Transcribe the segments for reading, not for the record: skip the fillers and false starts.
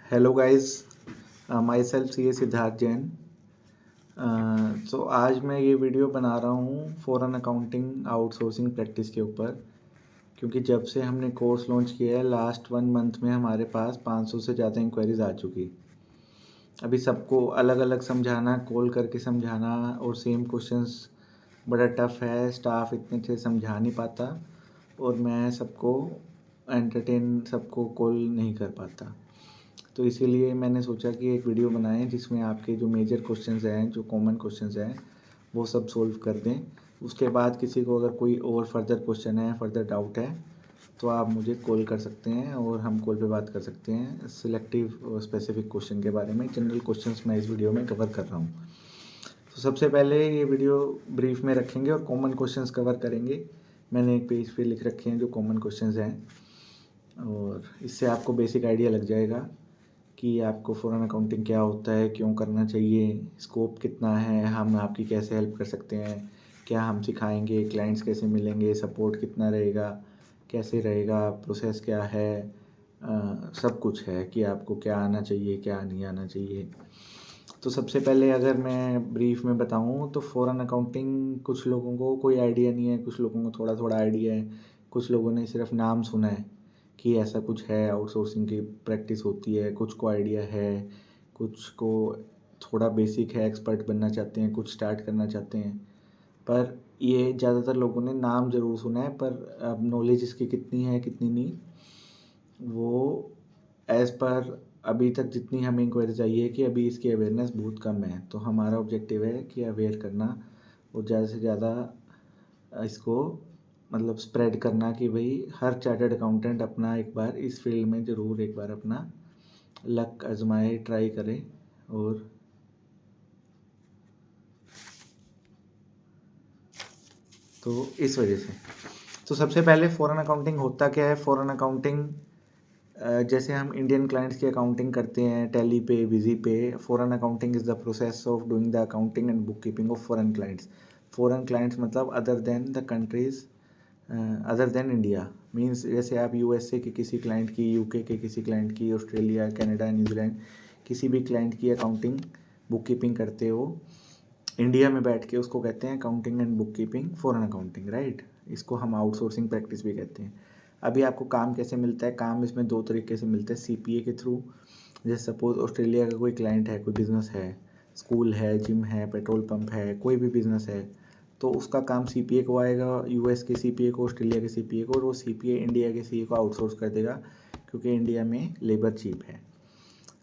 Hello guys, my self सी ए सिद्धार्थ जैन। आज मैं ये वीडियो बना रहा हूँ फॉरेन अकाउंटिंग आउटसोर्सिंग प्रैक्टिस के ऊपर, क्योंकि जब से हमने कोर्स लॉन्च किया है लास्ट 1 मंथ में हमारे पास 500 से ज़्यादा इंक्वायरीज़ आ चुकी। अभी सबको अलग अलग समझाना, कॉल करके समझाना और सेम क्वेश्चंस बड़ा टफ़ है। स्टाफ इतने थे समझा नहीं पाता और मैं सबको सबको कॉल नहीं कर पाता। तो इसीलिए मैंने सोचा कि एक वीडियो बनाएं जिसमें आपके जो मेजर क्वेश्चंस हैं, जो कॉमन क्वेश्चंस हैं, वो सब सोल्व कर दें। उसके बाद किसी को अगर कोई और फर्दर क्वेश्चन है, फर्दर डाउट है, तो आप मुझे कॉल कर सकते हैं और हम कॉल पे बात कर सकते हैं सिलेक्टिव और स्पेसिफिक क्वेश्चन के बारे में। जनरल क्वेश्चंस मैं इस वीडियो में कवर कर रहा हूँ। तो सबसे पहले ये वीडियो ब्रीफ में रखेंगे और कॉमन क्वेश्चंस कवर करेंगे। मैंने एक पेज पे लिख रखे हैं जो कॉमन क्वेश्चंस हैं, और इससे आपको बेसिक आइडिया लग जाएगा कि आपको फॉरेन अकाउंटिंग क्या होता है, क्यों करना चाहिए, स्कोप कितना है, हम आपकी कैसे हेल्प कर सकते हैं, क्या हम सिखाएंगे, क्लाइंट्स कैसे मिलेंगे, सपोर्ट कितना रहेगा, कैसे रहेगा, प्रोसेस क्या है, सब कुछ है कि आपको क्या आना चाहिए, क्या नहीं आना चाहिए। तो सबसे पहले अगर मैं ब्रीफ में बताऊं तो फॉरेन अकाउंटिंग कुछ लोगों को कोई आइडिया नहीं है, कुछ लोगों को थोड़ा थोड़ा आइडिया है, कुछ लोगों ने सिर्फ नाम सुना है कि ऐसा कुछ है, आउटसोर्सिंग की प्रैक्टिस होती है, कुछ को आइडिया है, कुछ को थोड़ा बेसिक है, एक्सपर्ट बनना चाहते हैं, कुछ स्टार्ट करना चाहते हैं। पर ये ज़्यादातर लोगों ने नाम ज़रूर सुना है, पर अब नॉलेज इसकी कितनी है कितनी नहीं, वो एज़ पर अभी तक जितनी हमें इंक्वायरीज आई है कि अभी इसकी अवेयरनेस बहुत कम है। तो हमारा ऑब्जेक्टिव है कि अवेयर करना और ज़्यादा से ज़्यादा इसको मतलब स्प्रेड करना कि भाई हर चार्टर्ड अकाउंटेंट अपना एक बार इस फील्ड में ज़रूर एक बार अपना लक आजमाए, ट्राई करे। और तो इस वजह से तो सबसे पहले फ़ॉरेन अकाउंटिंग होता क्या है। फ़ॉरेन अकाउंटिंग जैसे हम इंडियन क्लाइंट्स की अकाउंटिंग करते हैं टैली पे, विजी पे, foreign accounting is the process of doing the accounting and book keeping of foreign clients. Foreign clients मतलब other than the countries, other than India. Means जैसे आप यूएसए के किसी क्लाइंट की, यूके के किसी क्लाइंट की, ऑस्ट्रेलिया, कनाडा, न्यूजीलैंड, किसी भी क्लाइंट की अकाउंटिंग बुक कीपिंग करते हो इंडिया में बैठ के, उसको कहते हैं accounting and book keeping foreign accounting, right. इसको हम आउटसोर्सिंग प्रैक्टिस भी कहते हैं। अभी आपको काम कैसे मिलता है? काम इसमें दो तरीके से मिलता है, सीपीए के थ्रू। जैसे सपोज ऑस्ट्रेलिया का कोई क्लाइंट है, कोई बिजनेस है, स्कूल है, जिम है, पेट्रोल पंप है, कोई भी बिजनेस है, तो उसका काम सीपीए को आएगा, यूएस के सीपीए को, ऑस्ट्रेलिया के सीपीए को, और वो सीपीए इंडिया के सीए को आउटसोर्स कर देगा, क्योंकि इंडिया में लेबर चीप है।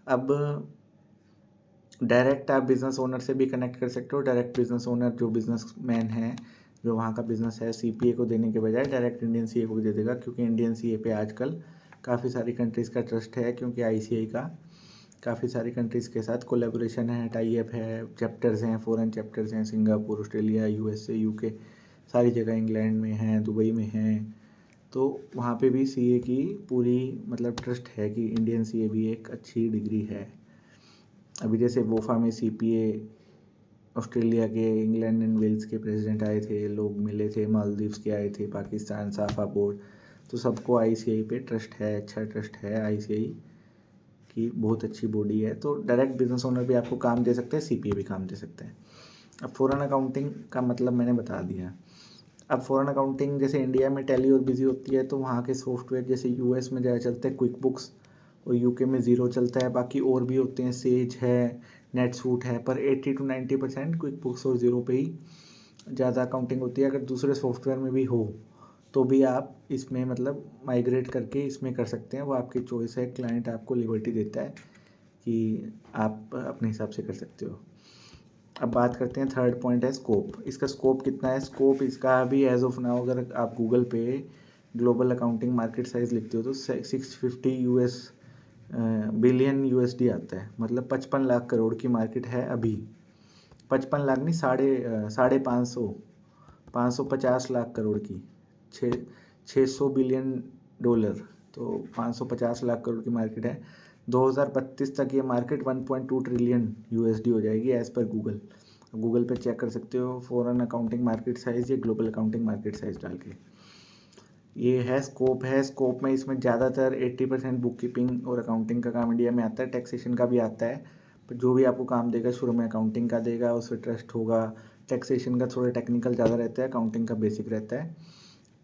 अब डायरेक्ट आप बिज़नेस ओनर से भी कनेक्ट कर सकते हो। डायरेक्ट बिज़नेस ओनर जो बिज़नेस मैन है, जो वहाँ का बिज़नेस है, सीपीए को देने के बजाय डायरेक्ट इंडियन सीए को भी दे देगा, क्योंकि इंडियन सीए पे आजकल काफ़ी सारी कंट्रीज़ का ट्रस्ट है, क्योंकि आईसीआई का काफ़ी सारी कंट्रीज़ के साथ कोलैबोरेशन है, टाई अप है, चैप्टर्स हैं, फॉरेन चैप्टर्स हैं, सिंगापुर, ऑस्ट्रेलिया, यूएसए, यूके, सारी जगह, इंग्लैंड में हैं, दुबई में हैं। तो वहाँ पे भी सीए की पूरी मतलब ट्रस्ट है कि इंडियन सीए भी एक अच्छी डिग्री है। अभी जैसे वोफा में सीपीए ऑस्ट्रेलिया के, इंग्लैंड एंड वेल्स के प्रेसिडेंट आए थे, लोग मिले थे, मालदीव्स के आए थे, पाकिस्तान, साफा बोर्ड, तो सबको आईसीआई पे ट्रस्ट है, अच्छा ट्रस्ट है आईसीआई की, बहुत अच्छी बॉडी है। तो डायरेक्ट बिजनेस ओनर भी आपको काम दे सकते हैं, सीपीए भी काम दे सकते हैं। अब फ़ॉरेन अकाउंटिंग का मतलब मैंने बता दिया। अब फ़ॉरेन अकाउंटिंग जैसे इंडिया में टैली और बिजी होती है, तो वहाँ के सॉफ्टवेयर जैसे यूएस में ज़्यादा चलते हैं क्विक बुक्स, और यूके में ज़ीरो चलता है। बाकी और भी होते हैं, सेज है, नेटसूट है, पर 80 to 90% क्विक बुक्स और ज़ीरो पे ही ज़्यादा अकाउंटिंग होती है। अगर दूसरे सॉफ्टवेयर में भी हो तो भी आप इसमें मतलब माइग्रेट करके इसमें कर सकते हैं, वो आपकी चॉइस है। क्लाइंट आपको लिबर्टी देता है कि आप अपने हिसाब से कर सकते हो। अब बात करते हैं, थर्ड पॉइंट है स्कोप। इसका स्कोप कितना है? स्कोप इसका अभी एज ऑफ नाउ अगर आप गूगल पे ग्लोबल अकाउंटिंग मार्केट साइज लिखते हो तो 650 बिलियन यूएसडी आता है, मतलब 55 लाख करोड़ की मार्केट है अभी। 55 लाख नहीं, 550 550 लाख करोड़ की, 600 बिलियन डॉलर, तो 550 लाख करोड़ की मार्केट है। 2032 तक ये मार्केट 1.2 ट्रिलियन यूएसडी हो जाएगी एज़ पर गूगल। गूगल पे चेक कर सकते हो फॉरेन अकाउंटिंग मार्केट साइज़ या ग्लोबल अकाउंटिंग मार्केट साइज़ डाल के। ये है स्कोप में इसमें ज़्यादातर 80% बुक कीपिंग और अकाउंटिंग का काम इंडिया में आता है, टैक्सेशन का भी आता है, पर जो भी आपको काम देगा शुरू में अकाउंटिंग का देगा, उससे ट्रस्ट होगा। टैक्सेशन का थोड़ा टेक्निकल ज़्यादा रहता है, अकाउंटिंग का बेसिक रहता है।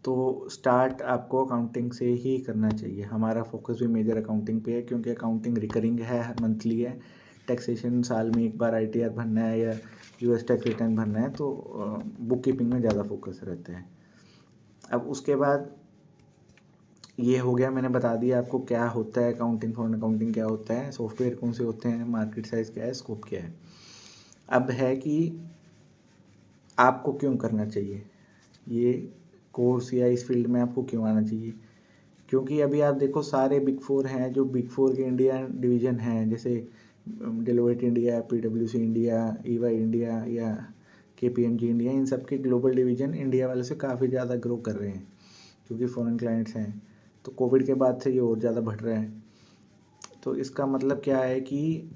तो स्टार्ट आपको अकाउंटिंग से ही करना चाहिए। हमारा फोकस भी मेजर अकाउंटिंग पे है, क्योंकि अकाउंटिंग रिकरिंग है, मंथली है। टैक्सेशन साल में एक बार ITR भरना है या US टैक्स रिटर्न भरना है, तो बुक कीपिंग में ज़्यादा फोकस रहता है। अब उसके बाद ये हो गया, मैंने बता दिया आपको क्या होता है अकाउंटिंग, फॉरेन अकाउंटिंग क्या होता है, सॉफ्टवेयर कौन से होते हैं, मार्केट साइज़ क्या है, स्कोप क्या है। अब है कि आपको क्यों करना चाहिए ये कोर्स, या इस फील्ड में आपको क्यों आना चाहिए। क्योंकि अभी आप देखो सारे बिग फोर हैं, जो बिग फोर के इंडिया डिवीज़न हैं, जैसे Deloitte India, PwC India, EY India या KPMG इंडिया, इन सब के ग्लोबल डिवीज़न इंडिया वाले से काफ़ी ज़्यादा ग्रो कर रहे हैं, क्योंकि फॉरेन क्लाइंट्स हैं। तो कोविड के बाद से ये और ज़्यादा बढ़ रहा है। तो इसका मतलब क्या है कि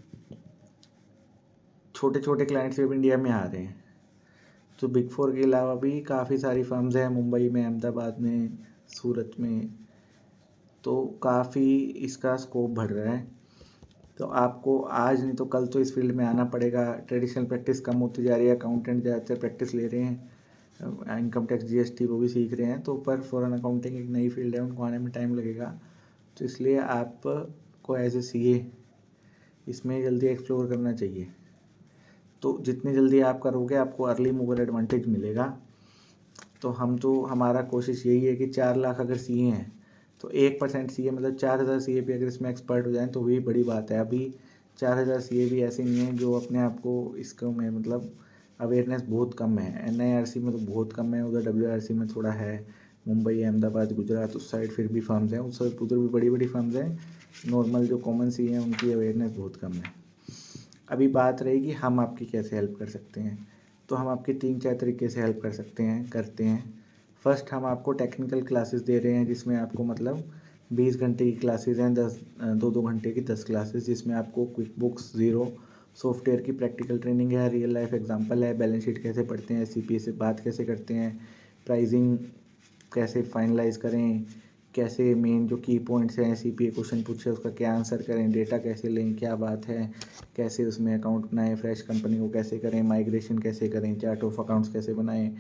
छोटे छोटे क्लाइंट्स भी इंडिया में आ रहे हैं। तो बिग फोर के अलावा भी काफ़ी सारी फर्म्स हैं, मुंबई में, अहमदाबाद में, सूरत में, तो काफ़ी इसका स्कोप बढ़ रहा है। तो आपको आज नहीं तो कल तो इस फील्ड में आना पड़ेगा। ट्रेडिशनल प्रैक्टिस कम होती जा रही है, अकाउंटेंट ज़्यादातर प्रैक्टिस ले रहे हैं, इनकम टैक्स GST वो भी सीख रहे हैं। तो पर फॉरेन अकाउंटिंग एक नई फील्ड है, उनको आने में टाइम लगेगा। तो इसलिए आपको एज ए CA इसमें जल्दी एक्सप्लोर करना चाहिए। तो जितनी जल्दी आप करोगे आपको अर्ली मूवर एडवांटेज मिलेगा। तो हमारा कोशिश यही है कि 4 लाख अगर CA हैं तो 1% CA मतलब 4000 CA भी अगर इसमें एक्सपर्ट हो जाएं तो भी बड़ी बात है। अभी 4000 CA भी ऐसे नहीं हैं जो अपने आप को इसको में मतलब अवेयरनेस बहुत कम है। NIRC में तो बहुत कम है, उधर WRC में थोड़ा है, मुंबई, अहमदाबाद, गुजरात उस साइड फिर भी फर्म्स हैं, उस साइड उधर भी बड़ी बड़ी फर्म्स हैं। नॉर्मल जो कॉमन CA हैं उनकी अवेयरनेस बहुत कम है। अभी बात रहेगी हम आपकी कैसे हेल्प कर सकते हैं। तो हम आपकी 3-4 तरीके से हेल्प कर सकते हैं, करते हैं। फर्स्ट, हम आपको टेक्निकल क्लासेस दे रहे हैं, जिसमें आपको मतलब 20 घंटे की क्लासेस हैं, 2-2 घंटे की 10 क्लासेस, जिसमें आपको क्विक बुक्स ज़ीरो सॉफ्टवेयर की प्रैक्टिकल ट्रेनिंग है, रियल लाइफ एग्जांपल है, बैलेंस शीट कैसे पढ़ते हैं, CPA से बात कैसे करते हैं, प्राइसिंग कैसे फाइनलाइज करें, कैसे मेन जो की पॉइंट्स हैं, CPA क्वेश्चन पूछे उसका क्या आंसर करें, डेटा कैसे लें, क्या बात है, कैसे उसमें अकाउंट बनाएं, फ्रेश कंपनी को कैसे करें, माइग्रेशन कैसे करें, चार्ट ऑफ अकाउंट्स कैसे बनाएं।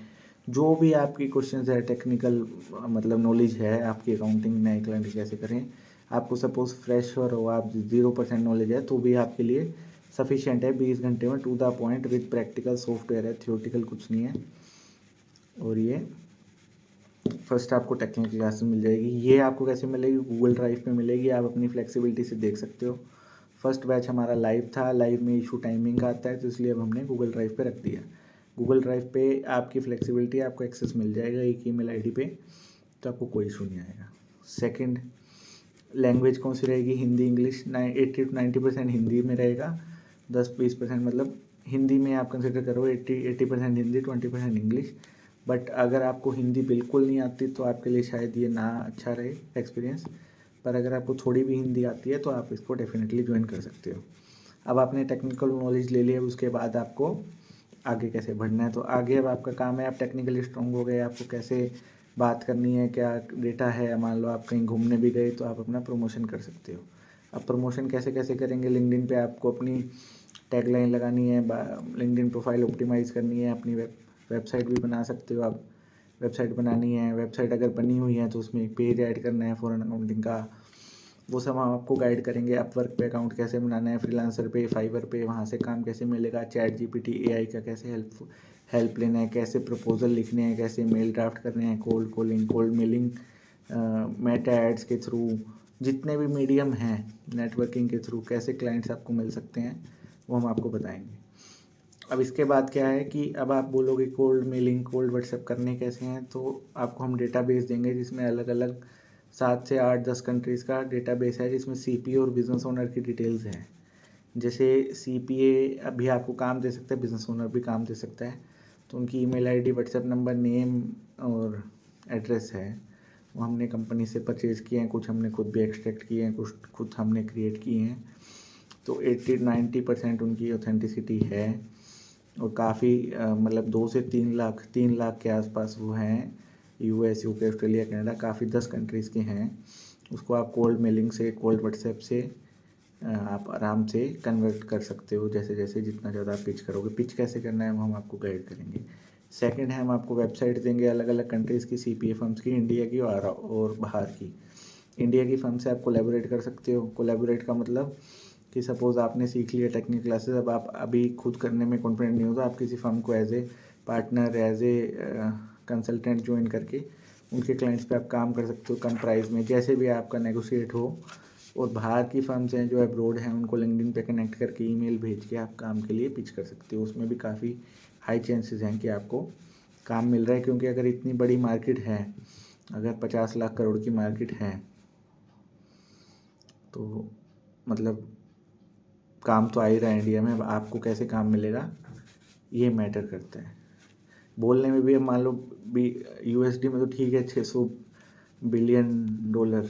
जो भी आपकी क्वेश्चंस है, टेक्निकल मतलब नॉलेज है आपकी अकाउंटिंग नए क्लाइंट कैसे करें, आपको सपोज फ्रेशर हो, आप 0% नॉलेज है तो भी आपके लिए सफिशिएंट है। 20 घंटे में to the point with practical software है, थियोरटिकल कुछ नहीं है। और ये फर्स्ट आपको टेक्निकल क्लास मिल जाएगी। ये आपको कैसे मिलेगी, गूगल ड्राइव पे मिलेगी, आप अपनी फ्लेक्सिबिलिटी से देख सकते हो। फर्स्ट बैच हमारा लाइव था, लाइव में इशू टाइमिंग का आता है, तो इसलिए अब हमने गूगल ड्राइव पे रख दिया। गूगल ड्राइव पे आपकी फ्लेक्सिबिलिटी, आपको एक्सेस मिल जाएगा एक ईमेल आईडी पे, तो आपको कोई इशू नहीं आएगा। सेकंड, लैंग्वेज कौन सी रहेगी, हिंदी इंग्लिश। 80-90% हिंदी में रहेगा, 10-20% मतलब हिंदी में आप कंसिडर करो, 80% हिंदी, 20% इंग्लिश। बट अगर आपको हिंदी बिल्कुल नहीं आती तो आपके लिए शायद ये ना अच्छा रहे एक्सपीरियंस, पर अगर आपको थोड़ी भी हिंदी आती है तो आप इसको डेफिनेटली ज्वाइन कर सकते हो। अब आपने टेक्निकल नॉलेज ले लिया, उसके बाद आपको आगे कैसे बढ़ना है। तो आगे अब आपका काम है, आप टेक्निकली स्ट्रॉन्ग हो गए, आपको कैसे बात करनी है, क्या डेटा है। मान लो आप कहीं घूमने भी गए तो आप अपना प्रमोशन कर सकते हो। अब प्रमोशन कैसे कैसे करेंगे, लिंक्डइन पे आपको अपनी टैगलाइन लगानी है, लिंक्डइन प्रोफाइल ऑप्टिमाइज़ करनी है, अपनी वेबसाइट भी बना सकते हो आप। वेबसाइट बनानी है, वेबसाइट अगर बनी हुई है तो उसमें एक पेज ऐड करना है फॉरेन अकाउंटिंग का, वो सब हम आपको गाइड करेंगे। अपवर्क पे अकाउंट कैसे बनाना है, फ्रीलांसर पे, फाइवर पे वहाँ से काम कैसे मिलेगा, ChatGPT AI का कैसे हेल्प लेना है, कैसे प्रपोजल लिखने हैं, कैसे मेल ड्राफ्ट करने हैं, cold calling, cold mailing, Meta ads के थ्रू, जितने भी मीडियम हैं नेटवर्किंग के थ्रू कैसे क्लाइंट्स आपको मिल सकते हैं, वो हम आपको बताएंगे। अब इसके बाद क्या है कि अब आप बोलोगे कोल्ड मेलिंग, कोल्ड व्हाट्सएप करने कैसे हैं, तो आपको हम डेटाबेस देंगे जिसमें अलग अलग 7 से 8-10 कंट्रीज़ का डेटाबेस है, जिसमें CPA और बिजनेस ओनर की डिटेल्स हैं। जैसे CPA अभी आपको काम दे सकता है, बिजनेस ओनर भी काम दे सकता है, तो उनकी email ID, WhatsApp number, name और एड्रेस है, वो हमने कंपनी से परचेज़ किए हैं, कुछ हमने खुद भी एक्सट्रैक्ट किए हैं, कुछ खुद हमने क्रिएट किए हैं। तो 80-90% उनकी ऑथेंटिसिटी है, और काफ़ी मतलब 2 से 3 लाख के आसपास वो हैं US, UK, ऑस्ट्रेलिया, कनाडा, काफ़ी 10 कंट्रीज़ के हैं। उसको आप कोल्ड मेलिंग से, कोल्ड व्हाट्सएप से आप आराम से कन्वर्ट कर सकते हो, जैसे जैसे जितना ज़्यादा आप पिच करोगे। पिच कैसे करना है वो हम आपको गाइड करेंगे। सेकंड है, हम आपको वेबसाइट देंगे अलग अलग कंट्रीज़ की, CPA फर्म्स की, इंडिया की और बाहर की। इंडिया की फर्म से आप कोलैबोरेट कर सकते हो। कोलैबोरेट का मतलब कि सपोज़ आपने सीख लिया टेक्निकल क्लासेस, अब आप अभी खुद करने में कॉन्फिडेंट नहीं हो तो आप किसी फर्म को as a partner, as a consultant join करके उनके क्लाइंट्स पे आप काम कर सकते हो कम प्राइस में, जैसे भी आपका नेगोशिएट हो। और बाहर की फर्म्स हैं जो अब्रोड हैं, उनको लिंक्डइन पे कनेक्ट करके ईमेल भेज के आप काम के लिए पिच कर सकते हो। उसमें भी काफ़ी हाई चांसेस हैं कि आपको काम मिल रहा है, क्योंकि अगर इतनी बड़ी मार्केट है, अगर 50 लाख करोड़ की मार्केट है, तो मतलब काम तो आ ही रहा है इंडिया में। अब आपको कैसे काम मिलेगा ये मैटर करता है। बोलने में भी अब मान लो USD में तो ठीक है, 600 बिलियन डॉलर।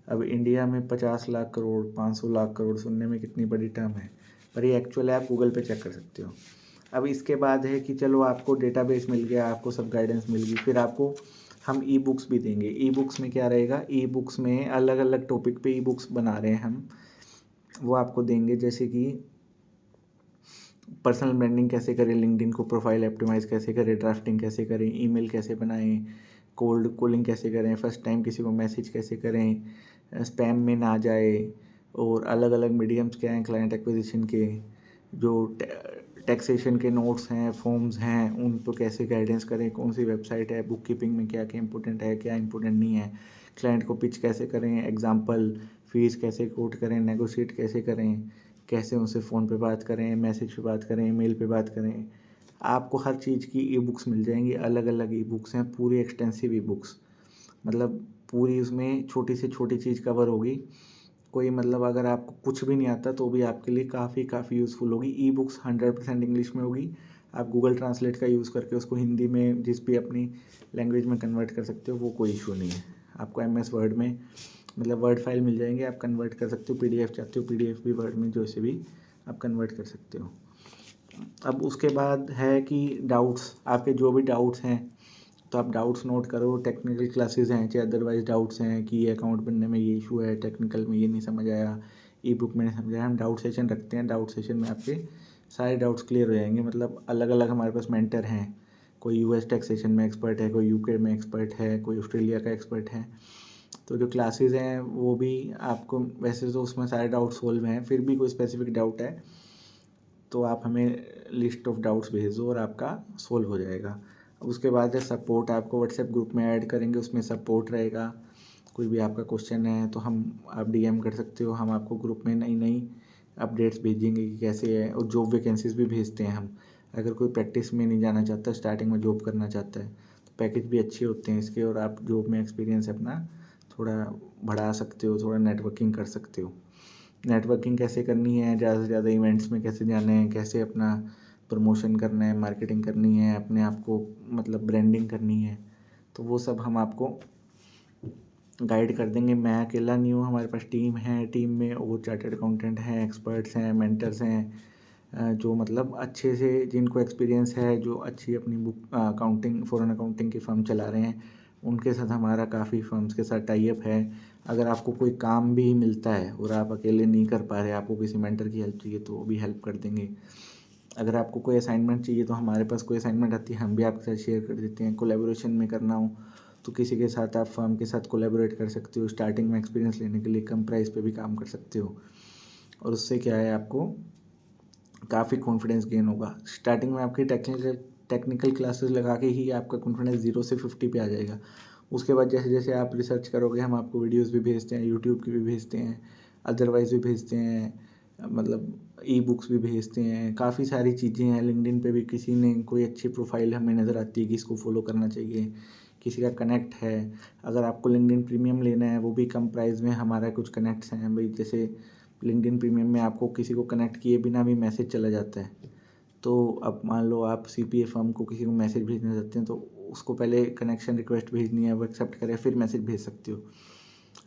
अब इंडिया में 50 लाख करोड़, 500 लाख करोड़ सुनने में कितनी बड़ी टर्म है, पर ये एक्चुअल है, आप गूगल पे चेक कर सकते हो। अब इसके बाद है कि चलो आपको डेटाबेस मिल गया, आपको सब गाइडेंस मिल गई, फिर आपको हम ई बुक्स भी देंगे। ई बुक्स में क्या रहेगा, ई बुक्स में अलग अलग टॉपिक पे ई बुक्स बना रहे हैं हम, वो आपको देंगे। जैसे कि पर्सनल ब्रांडिंग कैसे करें, लिंक्डइन को प्रोफाइल ऑप्टिमाइज़ कैसे करें, ड्राफ्टिंग कैसे करें, ईमेल कैसे बनाएं, कोल्ड कॉलिंग कैसे करें, फर्स्ट टाइम किसी को मैसेज कैसे करें, स्पैम में ना जाए, और अलग अलग मीडियम्स क्या हैं क्लाइंट एक्विजिशन के, जो टैक्सेशन के नोट्स हैं, फॉर्म्स हैं, उन पर कैसे गाइडेंस करें, कौन सी वेबसाइट है, बुक कीपिंग में क्या क्या इंपॉर्टेंट है, क्या इंपॉर्टेंट नहीं है, क्लाइंट को पिच कैसे करें, एग्जाम्पल फीस कैसे कोट करें, नेगोशिएट कैसे करें, कैसे उनसे फ़ोन पे बात करें, मैसेज पे बात करें, मेल पे बात करें। आपको हर चीज़ की ई बुक्स मिल जाएंगी, अलग अलग ई बुक्स हैं, पूरी एक्सटेंसिव ई बुक्स, मतलब पूरी उसमें छोटी से छोटी चीज़ कवर होगी। कोई मतलब अगर आपको कुछ भी नहीं आता तो भी आपके लिए काफ़ी यूज़फुल होगी। ई बुक्स 100% इंग्लिश में होगी। आप गूगल ट्रांसलेट का यूज़ करके उसको हिंदी में जिस भी अपनी लैंग्वेज में कन्वर्ट कर सकते हो, वो कोई इशू नहीं है। आपको MS वर्ड में मतलब वर्ड फाइल मिल जाएंगे, आप कन्वर्ट कर सकते हो। PDF चाहते हो PDF भी वर्ड में, जो से भी आप कन्वर्ट कर सकते हो। अब उसके बाद है कि डाउट्स, आपके जो भी डाउट्स हैं तो आप डाउट्स नोट करो। टेक्निकल क्लासेस हैं चाहे अदरवाइज डाउट्स हैं कि ये अकाउंट बनने में ये इशू है, टेक्निकल में ये नहीं समझ आया, ई बुक में नहीं समझ आया, हम डाउट सेशन रखते हैं। डाउट सेशन में आपके सारे डाउट्स क्लियर हो जाएंगे। मतलब अलग अलग हमारे पास मेंटर हैं, कोई US टैक्सेशन में एक्सपर्ट है, कोई UK में एक्सपर्ट है, कोई ऑस्ट्रेलिया का एक्सपर्ट है। तो जो क्लासेस हैं वो भी आपको, वैसे तो उसमें सारे डाउट सोल्व हैं, फिर भी कोई स्पेसिफिक डाउट है तो आप हमें लिस्ट ऑफ डाउट्स भेज दो और आपका सोल्व हो जाएगा। उसके बाद है सपोर्ट, आपको व्हाट्सएप ग्रुप में ऐड करेंगे, उसमें सपोर्ट रहेगा। कोई भी आपका क्वेश्चन है तो आप DM कर सकते हो, हम आपको ग्रुप में नई नई अपडेट्स भेजेंगे कि कैसे है। और जॉब वैकेंसीज भी भेजते हैं हम। अगर कोई प्रैक्टिस में नहीं जाना चाहता, स्टार्टिंग में जॉब करना चाहता है, तो पैकेज भी अच्छे होते हैं इसके, और आप जॉब में एक्सपीरियंस अपना थोड़ा बढ़ा सकते हो, थोड़ा नेटवर्किंग कर सकते हो। नेटवर्किंग कैसे करनी है, ज़्यादा से ज़्यादा इवेंट्स में कैसे जाना है, कैसे अपना प्रमोशन करना है, मार्केटिंग करनी है, अपने आप को मतलब ब्रांडिंग करनी है, तो वो सब हम आपको गाइड कर देंगे। मैं अकेला नहीं हूँ, हमारे पास टीम है। टीम में और चार्टर्ड अकाउंटेंट हैं, एक्सपर्ट्स हैं, मेंटर्स हैं, जो मतलब अच्छे से जिनको एक्सपीरियंस है, जो अच्छी अपनी बुक अकाउंटिंग, फॉरेन अकाउंटिंग की फर्म चला रहे हैं, उनके साथ हमारा काफ़ी फर्म्स के साथ टाई अप है। अगर आपको कोई काम भी मिलता है और आप अकेले नहीं कर पा रहे, आपको किसी मेंटर की हेल्प चाहिए तो वो भी हेल्प कर देंगे। अगर आपको कोई असाइनमेंट चाहिए तो हमारे पास कोई असाइनमेंट आती है, हम भी आपके साथ शेयर कर देते हैं। कोलैबोरेशन में करना हो तो किसी के साथ आप फर्म के साथ कोलैबोरेट कर सकते हो। स्टार्टिंग में एक्सपीरियंस लेने के लिए कम प्राइस पे भी काम कर सकते हो, और उससे क्या है, आपको काफ़ी कॉन्फिडेंस गेन होगा। स्टार्टिंग में आपकी टेक्निकल क्लासेस लगा के ही आपका कॉन्फिडेंस 0 से 50 पे आ जाएगा। उसके बाद जैसे जैसे आप रिसर्च करोगे, हम आपको वीडियोस भी भेजते हैं, यूट्यूब की भी भेजते हैं, अदरवाइज भी भेजते हैं, मतलब ई बुक्स भी भेजते हैं। काफ़ी सारी चीज़ें हैं। लिंक्डइन पे भी किसी ने कोई अच्छी प्रोफाइल हमें नज़र आती है कि इसको फॉलो करना चाहिए, किसी का कनेक्ट है। अगर आपको लिंक्डइन प्रीमियम लेना है, वो भी कम प्राइस में, हमारा कुछ कनेक्ट्स हैं भाई। जैसे लिंक्डइन प्रीमियम में आपको किसी को कनेक्ट किए बिना भी मैसेज चला जाता है। तो अब मान लो आप CPA फर्म को किसी को मैसेज भेजना चाहते हैं, तो उसको पहले कनेक्शन रिक्वेस्ट भेजनी है, वो एक्सेप्ट करे फिर मैसेज भेज सकते हो।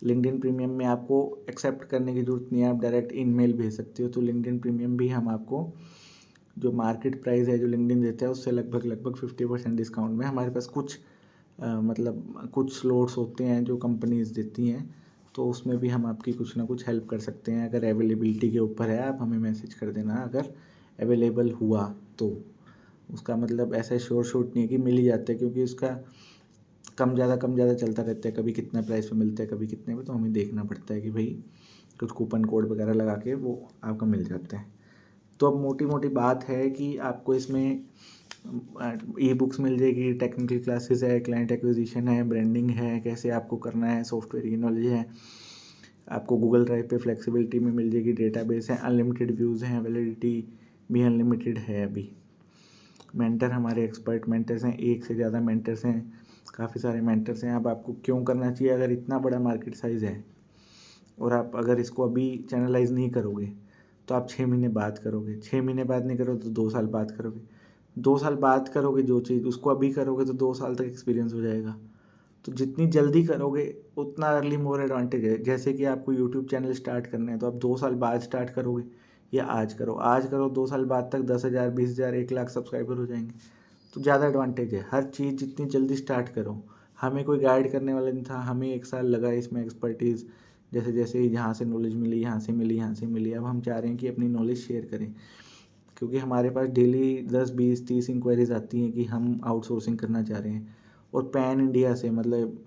लिंक्डइन प्रीमियम में आपको एक्सेप्ट करने की ज़रूरत नहीं है, आप डायरेक्ट ईमेल भेज सकते हो। तो लिंक्डइन प्रीमियम भी हम आपको, जो मार्केट प्राइस है जो लिंक्डइन देता है, उससे लगभग 50% डिस्काउंट में हमारे पास कुछ मतलब कुछ स्लॉट्स होते हैं जो कंपनीज देती हैं, तो उसमें भी हम आपकी कुछ ना कुछ हेल्प कर सकते हैं। अगर अवेलेबिलिटी के ऊपर है, आप हमें मैसेज कर देना अगर अवेलेबल हुआ तो। उसका मतलब ऐसा श्योर शूट नहीं है कि मिल ही जाता है, क्योंकि उसका कम ज़्यादा चलता रहता है। कभी कितना प्राइस पे मिलता है, कभी कितने पे, तो हमें देखना पड़ता है कि भाई कुछ कूपन कोड वगैरह लगा के वो आपका मिल जाता है। तो अब मोटी मोटी बात है कि आपको इसमें ई बुक्स मिल जाएगी, टेक्निकल क्लासेस है, क्लाइंट एक्विजिशन है, ब्रांडिंग है, कैसे आपको करना है, सॉफ्टवेयर की नॉलेज है, आपको गूगल ड्राइव पे फ्लेक्सिबिलिटी में मिल जाएगी, डेटाबेस है, अनलिमिटेड व्यूज़ हैं, वैलिडिटी भी अनलिमिटेड है। अभी मेंटर हमारे एक्सपर्ट मेंटर्स हैं, एक से ज़्यादा मेंटर्स हैं, काफ़ी सारे मेंटर्स हैं। अब आपको क्यों करना चाहिए, अगर इतना बड़ा मार्केट साइज़ है और आप अगर इसको अभी चैनलाइज नहीं करोगे तो आप 6 महीने बाद करोगे, 6 महीने बाद नहीं करोगे तो 2 साल बाद करोगे, 2 साल बाद करोगे जो चीज़ उसको अभी करोगे तो 2 साल तक एक्सपीरियंस हो जाएगा। तो जितनी जल्दी करोगे उतना अर्ली मोर एडवांटेज है। जैसे कि आपको यूट्यूब चैनल स्टार्ट करना है तो आप 2 साल बाद स्टार्ट करोगे या आज करो 2 साल बाद तक 10,000 20,000 1 लाख सब्सक्राइबर हो जाएंगे, तो ज़्यादा एडवांटेज है। हर चीज़ जितनी जल्दी स्टार्ट करो। हमें कोई गाइड करने वाला नहीं था, हमें 1 साल लगा इसमें एक्सपर्टीज़, जैसे जैसे यहाँ से नॉलेज मिली, यहाँ से मिली, यहाँ से मिली। अब हम चाह रहे हैं कि अपनी नॉलेज शेयर करें, क्योंकि हमारे पास डेली 10 20 30 इंक्वायरीज आती हैं कि हम आउटसोर्सिंग करना चाह रहे हैं, और पैन इंडिया से। मतलब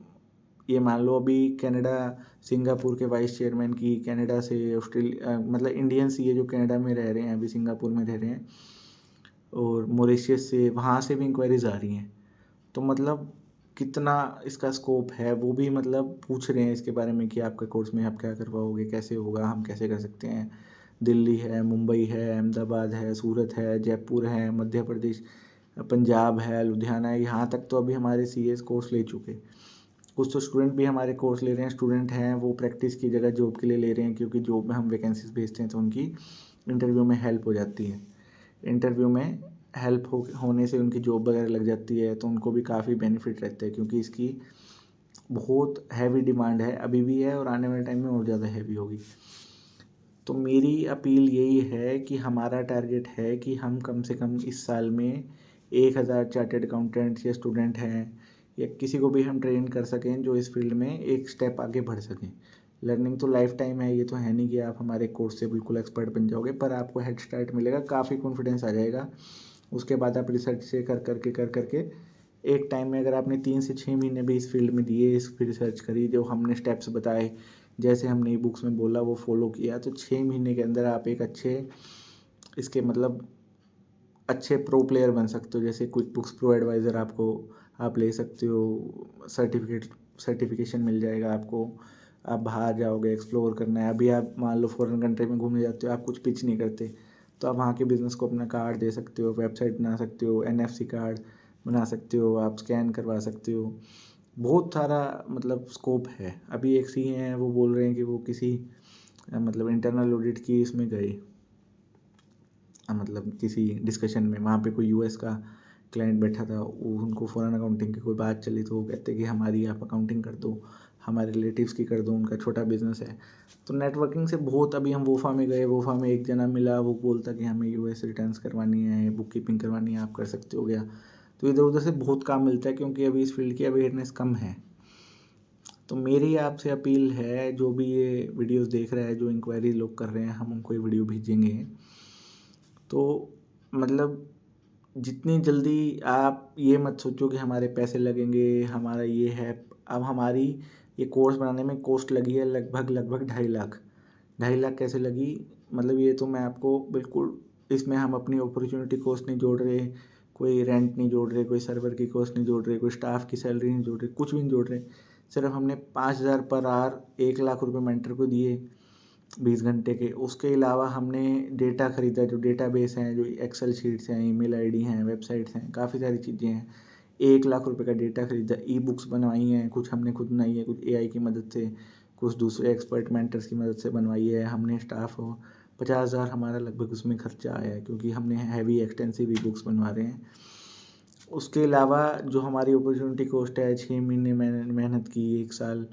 ये मान लो अभी कनाडा, सिंगापुर के वाइस चेयरमैन की, कनाडा से, ऑस्ट्रेलिया, मतलब इंडियंस ये जो कनाडा में रह रहे हैं, अभी सिंगापुर में रह रहे हैं, और मॉरिशस से, वहाँ से भी इंक्वायरीज आ रही हैं। तो मतलब कितना इसका स्कोप है वो भी मतलब पूछ रहे हैं इसके बारे में कि आपके कोर्स में आप क्या कर पाओगे, कैसे होगा, हम कैसे कर सकते हैं। दिल्ली है, मुंबई है, अहमदाबाद है, सूरत है, जयपुर है, मध्य प्रदेश, पंजाब है, लुधियाना है। यहाँ तक तो अभी हमारे सीएस कोर्स ले चुके। कुछ तो स्टूडेंट भी हमारे कोर्स ले रहे हैं, स्टूडेंट हैं वो प्रैक्टिस की जगह जॉब के लिए ले रहे हैं, क्योंकि जॉब में हम वैकेंसीज भेजते हैं तो उनकी इंटरव्यू में हेल्प हो जाती है। इंटरव्यू में हेल्प होने से उनकी जॉब वगैरह लग जाती है, तो उनको भी काफ़ी बेनिफिट रहता है, क्योंकि इसकी बहुत हैवी डिमांड है, अभी भी है और आने वाले टाइम में और ज़्यादा हैवी होगी। तो मेरी अपील यही है कि हमारा टारगेट है कि हम कम से कम इस साल में 1,000 चार्टेड अकाउंटेंट्स या स्टूडेंट हैं या किसी को भी हम ट्रेन कर सकें जो इस फील्ड में एक स्टेप आगे बढ़ सकें। लर्निंग तो लाइफ टाइम है, ये तो है नहीं कि आप हमारे कोर्स से बिल्कुल एक्सपर्ट बन जाओगे, पर आपको हेड स्टार्ट मिलेगा, काफ़ी कॉन्फिडेंस आ जाएगा। उसके बाद आप रिसर्च से कर करके एक टाइम में अगर आपने 3 से 6 महीने भी इस फील्ड में दिए, इस पर रिसर्च करी, जो हमने स्टेप्स बताए, जैसे हमने ई बुक्स में बोला वो फॉलो किया, तो 6 महीने के अंदर आप एक अच्छे इसके मतलब अच्छे प्रो प्लेयर बन सकते हो। जैसे क्विक बुक्स प्रो एडवाइज़र आपको आप ले सकते हो, सर्टिफिकेशन मिल जाएगा आपको। आप बाहर जाओगे, एक्सप्लोर करना है, अभी आप मान लो फॉरेन कंट्री में घूमने जाते हो, आप कुछ पिच नहीं करते, तो आप वहाँ के बिज़नेस को अपना कार्ड दे सकते हो, वेबसाइट बना सकते हो, NFC कार्ड बना सकते हो, आप स्कैन करवा सकते हो। बहुत सारा मतलब स्कोप है। अभी एक सी हैं वो बोल रहे हैं कि वो किसी मतलब इंटरनल ऑडिट की इसमें गए, मतलब किसी डिस्कशन में, वहाँ पे कोई यूएस का क्लाइंट बैठा था, वो उनको फॉरेन अकाउंटिंग की कोई बात चली, तो वो कहते कि हमारी आप अकाउंटिंग कर दो, हमारे रिलेटिव्स की कर दो, उनका छोटा बिजनेस है। तो नेटवर्किंग से बहुत, अभी हम वोफा में गए, वोफा में एक जना मिला, वो बोलता कि हमें यूएस रिटर्न्स करवानी है, बुक कीपिंग करवानी है, आप कर सकते हो गया। तो इधर उधर से बहुत काम मिलता है, क्योंकि अभी इस फील्ड की अवेयरनेस कम है। तो मेरी आपसे अपील है, जो भी ये वीडियोस देख रहा है, जो इंक्वायरी लोग कर रहे हैं, हम उनको ये वीडियो भेजेंगे, तो मतलब जितनी जल्दी आप ये मत सोचो कि हमारे पैसे लगेंगे, हमारा ये है। अब हमारी ये कोर्स बनाने में कॉस्ट लगी है लगभग लगभग 2.5 लाख। 2.5 लाख कैसे लगी, मतलब ये तो मैं आपको बिल्कुल, इसमें हम अपनी अपॉर्चुनिटी कॉस्ट नहीं जोड़ रहे, कोई रेंट नहीं जोड़ रहे, कोई सर्वर की कॉस्ट नहीं जोड़ रहे, कोई स्टाफ की सैलरी नहीं जोड़ रहे, कुछ भी नहीं जोड़ रहे। सिर्फ हमने 5,000 पर आवर 1 लाख रुपये मेंटर को दिए 20 घंटे के। उसके अलावा हमने डेटा ख़रीदा, जो डेटाबेस हैं, जो एक्सेल शीट्स हैं, ईमेल आईडी हैं, वेबसाइट्स हैं, काफ़ी सारी चीज़ें हैं। 1 लाख रुपए का डेटा ख़रीदा, ई बुक्स बनवाई हैं, कुछ हमने खुद बनाई है, कुछ AI की मदद से, कुछ दूसरे एक्सपर्ट मेंटर्स की मदद से बनवाई है हमने। स्टाफ हो 50,000 हमारा लगभग उसमें खर्चा आया है, क्योंकि हमने हैवी एक्सटेंसिव ई बुक्स बनवा रहे हैं। उसके अलावा जो हमारी अपॉर्चुनिटी कॉस्ट है, 6 महीने मैंने मेहनत की, 1 साल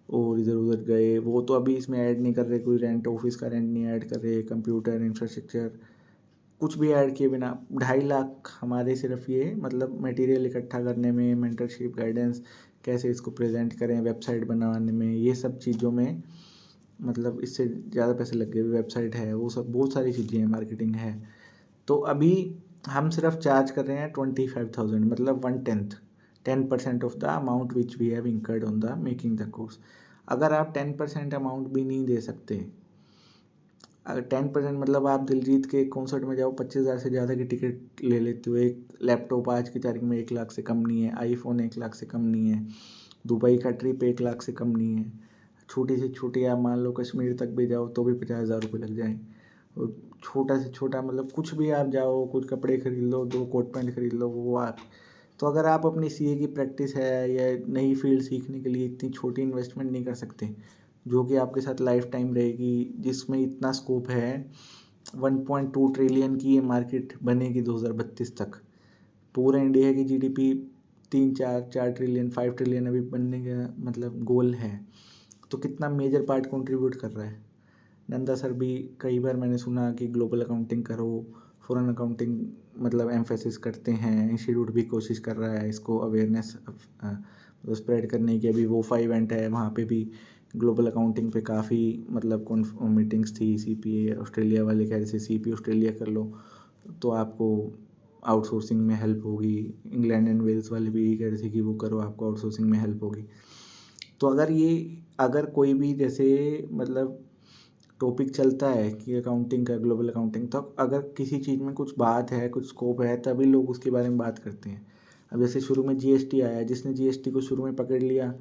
और इधर उधर गए, वो तो अभी इसमें ऐड नहीं कर रहे, कोई रेंट, ऑफिस का रेंट नहीं ऐड कर रहे, कंप्यूटर इंफ्रास्ट्रक्चर, कुछ भी ऐड किए बिना 2.5 लाख हमारे सिर्फ ये मतलब मटेरियल इकट्ठा करने में, मेंटरशिप गाइडेंस कैसे इसको प्रेजेंट करें, वेबसाइट बनाने में, ये सब चीज़ों में मतलब इससे ज़्यादा पैसे लग गए। वेबसाइट है, वो सब बहुत सारी चीज़ें हैं, मार्केटिंग है। तो अभी हम सिर्फ चार्ज कर रहे हैं 25,000, मतलब 1/10, 10% of the amount which we have incurred on the making the course. अगर आप 10% अमाउंट भी नहीं दे सकते, अगर 10% मतलब आप दिलजीत के कॉन्सर्ट में जाओ, 25,000 से ज़्यादा की टिकट ले लेते हो। एक लैपटॉप आज की तारीख में 1 लाख से कम नहीं है, आईफोन 1 लाख से कम नहीं है, दुबई का ट्रिप 1 लाख से कम नहीं है। छोटी से छोटी आप मान लो कश्मीर तक भी जाओ तो भी 50,000 रुपये लग जाए। और छोटा से छोटा मतलब कुछ भी आप जाओ, कुछ कपड़े खरीद लो, 2 कोट पैंट खरीद लो, वो आप। तो अगर आप अपनी सीए की प्रैक्टिस है या नई फील्ड सीखने के लिए इतनी छोटी इन्वेस्टमेंट नहीं कर सकते, जो कि आपके साथ लाइफ टाइम रहेगी, जिसमें इतना स्कोप है, 1.2 ट्रिलियन की ये मार्केट बनेगी 2032 तक। पूरे इंडिया की जीडीपी 3 4 4 ट्रिलियन 5 ट्रिलियन अभी बनने का मतलब गोल है। तो कितना मेजर पार्ट कंट्रीब्यूट कर रहा है। नंदा सर भी कई बार मैंने सुना कि ग्लोबल अकाउंटिंग करो, फॉरेन अकाउंटिंग मतलब एम्फेसिस करते हैं। इंस्टीट्यूट भी कोशिश कर रहा है इसको अवेयरनेस स्प्रेड करने की। अभी वोफा इवेंट है, वहाँ पे भी ग्लोबल अकाउंटिंग पे काफ़ी मतलब मीटिंग्स थी। सीपीए ऑस्ट्रेलिया वाले कह रहे थे सीपी ऑस्ट्रेलिया कर लो तो आपको आउटसोर्सिंग में हेल्प होगी। इंग्लैंड एंड वेल्स वाले भी यही कह रहे थे कि वो करो, आपको आउटसोर्सिंग में हेल्प होगी। तो अगर कोई भी जैसे मतलब टॉपिक चलता है कि अकाउंटिंग का, ग्लोबल अकाउंटिंग, तो अगर किसी चीज़ में कुछ बात है, कुछ स्कोप है, तभी लोग उसके बारे में बात करते हैं। अब जैसे शुरू में जीएसटी आया, जिसने जीएसटी को शुरू में पकड़ लिया,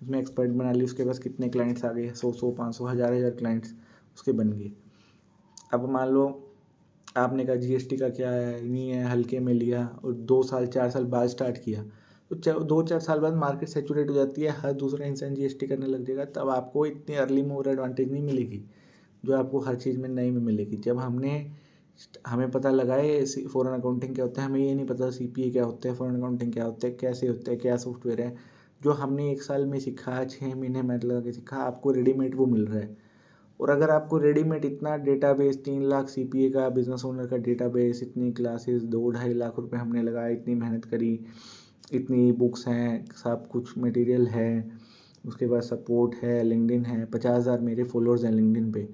उसमें एक्सपर्ट बना ली, उसके पास कितने क्लाइंट्स आ गए, 100 500 हज़ार क्लाइंट्स उसके बन गए। अब मान लो आपने कहा जीएसटी का क्या है, नहीं है, हल्के में लिया और 2 साल 4 साल बाद स्टार्ट किया, तो 2 4 साल बाद मार्केट सेचुरेट हो जाती है, हर दूसरा इंसान जीएसटी करने लग जाएगा, तब आपको इतनी अर्ली मूवर एडवांटेज नहीं मिलेगी जो आपको हर चीज़ में नई में मिलेगी। जब हमें पता लगा है फॉरेन अकाउंटिंग क्या होता है, हमें ये नहीं पता सीपीए क्या होता है, फॉरेन अकाउंटिंग क्या होता है, कैसे होता है, क्या सॉफ्टवेयर है, जो हमने 1 साल में सीखा, 6 महीने मेहनत लगा के सीखा, आपको रेडीमेड वो मिल रहा है। और अगर आपको रेडीमेड इतना डेटाबेस, 3 लाख सीपीए का बिजनेस ओनर का डेटाबेस, इतनी क्लासेस, 2 2.5 लाख रुपए हमने लगाए, इतनी मेहनत करी, इतनी बुक्स हैं, सब कुछ मटेरियल है, उसके बाद सपोर्ट है, लिंक्डइन है, 50,000 मेरे फॉलोअर्स हैं लिंक्डइन पे।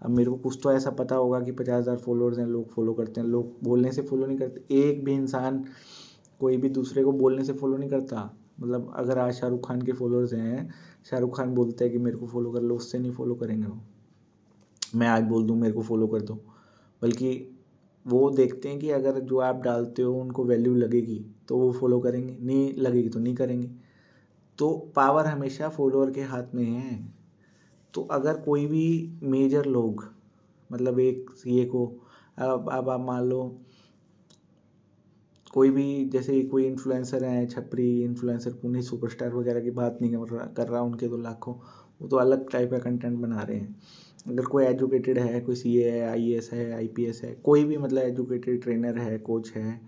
अब मेरे को कुछ तो ऐसा पता होगा कि 50,000 फॉलोअर्स हैं, लोग फॉलो करते हैं। लोग बोलने से फॉलो नहीं करते, एक भी इंसान कोई भी दूसरे को बोलने से फॉलो नहीं करता। मतलब अगर आज शाहरुख खान के फॉलोअर्स हैं, शाहरुख खान बोलता है कि मेरे को फॉलो कर लो, उससे नहीं फॉलो करेंगे वो। मैं आज बोल दूँ मेरे को फॉलो कर दो, बल्कि वो देखते हैं कि अगर जो आप डालते हो उनको वैल्यू लगेगी तो वो फॉलो करेंगे, नहीं लगेगी तो नहीं करेंगे। तो पावर हमेशा फॉलोअर के हाथ में है। तो अगर कोई भी मेजर लोग मतलब एक सीए को, अब आप मान लो कोई भी, जैसे कोई इन्फ्लुएंसर हैं, छपरी इन्फ्लुएंसर, पुणे सुपरस्टार वगैरह की बात नहीं कर रहा, उनके तो लाखों, वो तो अलग टाइप का कंटेंट बना रहे हैं। अगर कोई एजुकेटेड है, कोई सीए है, आईएएस है, आईपीएस है, कोई भी मतलब एजुकेटेड ट्रेनर है, कोच है,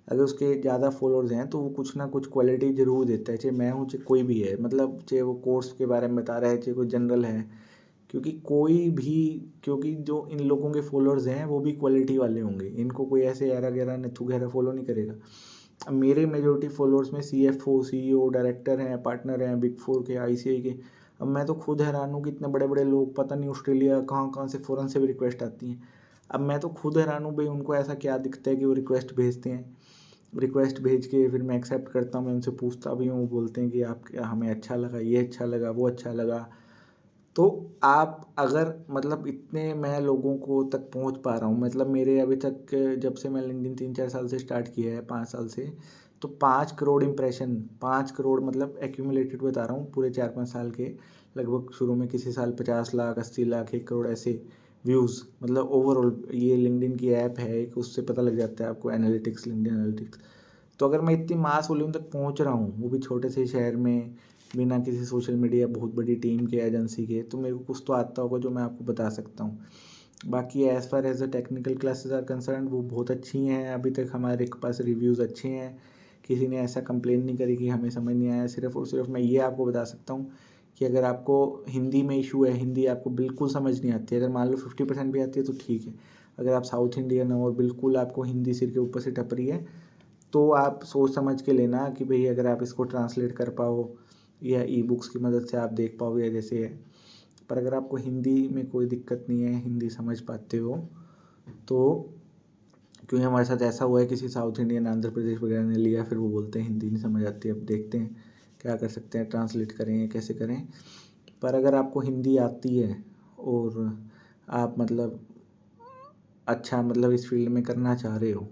अगर उसके ज़्यादा फॉलोअर्स हैं तो वो कुछ ना कुछ क्वालिटी ज़रूर देता है, चाहे मैं हूँ चाहे कोई भी है। मतलब चाहे वो कोर्स के बारे में बता रहा है, चाहे कोई जनरल है, क्योंकि जो इन लोगों के फॉलोअर्स हैं वो भी क्वालिटी वाले होंगे, इनको कोई ऐसे यारा गहरा नथु गहरा फॉलो नहीं करेगा। अब मेरे मेजोरिटी फॉलोअर्स में सीएफओ, सीईओ, डायरेक्टर हैं, पार्टनर हैं, बिग फोर के, आईसीआई के। अब मैं तो खुद हैरान हूँ कि इतने बड़े बड़े लोग, पता नहीं ऑस्ट्रेलिया कहाँ कहाँ से, फ़ॉरेन से भी रिक्वेस्ट आती हैं। अब मैं तो खुद हैरान हूँ भाई, उनको ऐसा क्या दिखता है कि वो रिक्वेस्ट भेजते हैं। रिक्वेस्ट भेज के फिर मैं एक्सेप्ट करता हूँ, मैं उनसे पूछता भी हूँ, वो बोलते हैं कि आप, हमें अच्छा लगा, ये अच्छा लगा, वो अच्छा लगा। तो आप अगर मतलब इतने मैं लोगों को तक पहुंच पा रहा हूँ, मतलब मेरे अभी तक जब से मैं लिंक्डइन 3 4 साल से स्टार्ट किया है, 5 साल से, तो 5 करोड़ इम्प्रेशन, 5 करोड़ मतलब एक्यूमुलेटेड बता रहा हूँ पूरे 4 5 साल के। लगभग शुरू में किसी साल 50 लाख, 80 लाख, 1 करोड़ ऐसे व्यूज़। मतलब ओवरऑल ये लिंक्डइन की ऐप है एक, उससे पता लग जाता है आपको एनालिटिक्स, लिंक्डइन एनालिटिक्स। तो अगर मैं इतनी मास वॉल्यूम तक पहुंच रहा हूँ, वो भी छोटे से शहर में, बिना किसी सोशल मीडिया बहुत बड़ी टीम के, एजेंसी के, तो मेरे को कुछ तो आता होगा जो मैं आपको बता सकता हूँ। बाकी as far as the technical classes are concern, वो बहुत अच्छी हैं, अभी तक हमारे पास रिव्यूज़ अच्छे हैं, किसी ने ऐसा कंप्लेन नहीं करी कि हमें समझ नहीं आया। सिर्फ और सिर्फ मैं ये आपको बता सकता हूँ कि अगर आपको हिंदी में इशू है, हिंदी आपको बिल्कुल समझ नहीं आती, अगर मान लो 50% भी आती है तो ठीक है। अगर आप साउथ इंडियन हो और बिल्कुल आपको हिंदी सिर के ऊपर से टप रही है, तो आप सोच समझ के लेना कि भाई अगर आप इसको ट्रांसलेट कर पाओ या ई बुक्स की मदद से आप देख पाओ या जैसे है। पर अगर आपको हिंदी में कोई दिक्कत नहीं है, हिंदी समझ पाते हो, तो क्योंकि हमारे साथ ऐसा हुआ है, किसी साउथ इंडियन आंध्र प्रदेश वगैरह ने लिया, फिर वो बोलते हैं हिंदी नहीं समझ आती। अब देखते हैं क्या कर सकते हैं, ट्रांसलेट करें या कैसे करें। पर अगर आपको हिंदी आती है और आप मतलब अच्छा मतलब इस फील्ड में करना चाह रहे हो,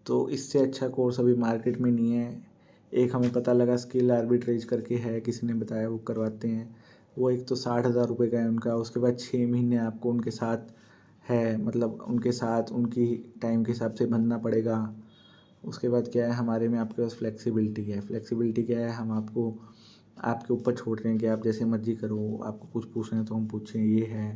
तो इससे अच्छा कोर्स अभी मार्केट में नहीं है। एक हमें पता लगा स्किल आर्बिट्रेज करके है, किसी ने बताया, वो करवाते हैं। वो एक तो 60,000 रुपये का है उनका, उसके बाद 6 महीने आपको उनके साथ है, मतलब उनके साथ उनकी टाइम के हिसाब से बनना पड़ेगा। उसके बाद क्या है, हमारे में आपके पास फ्लेक्सिबिलिटी है। फ्लेक्सिबिलिटी क्या है, हम आपको आपके ऊपर छोड़ रहे हैं कि आप जैसे मर्जी करो, आपको कुछ पूछना है तो हम पूछें, ये है।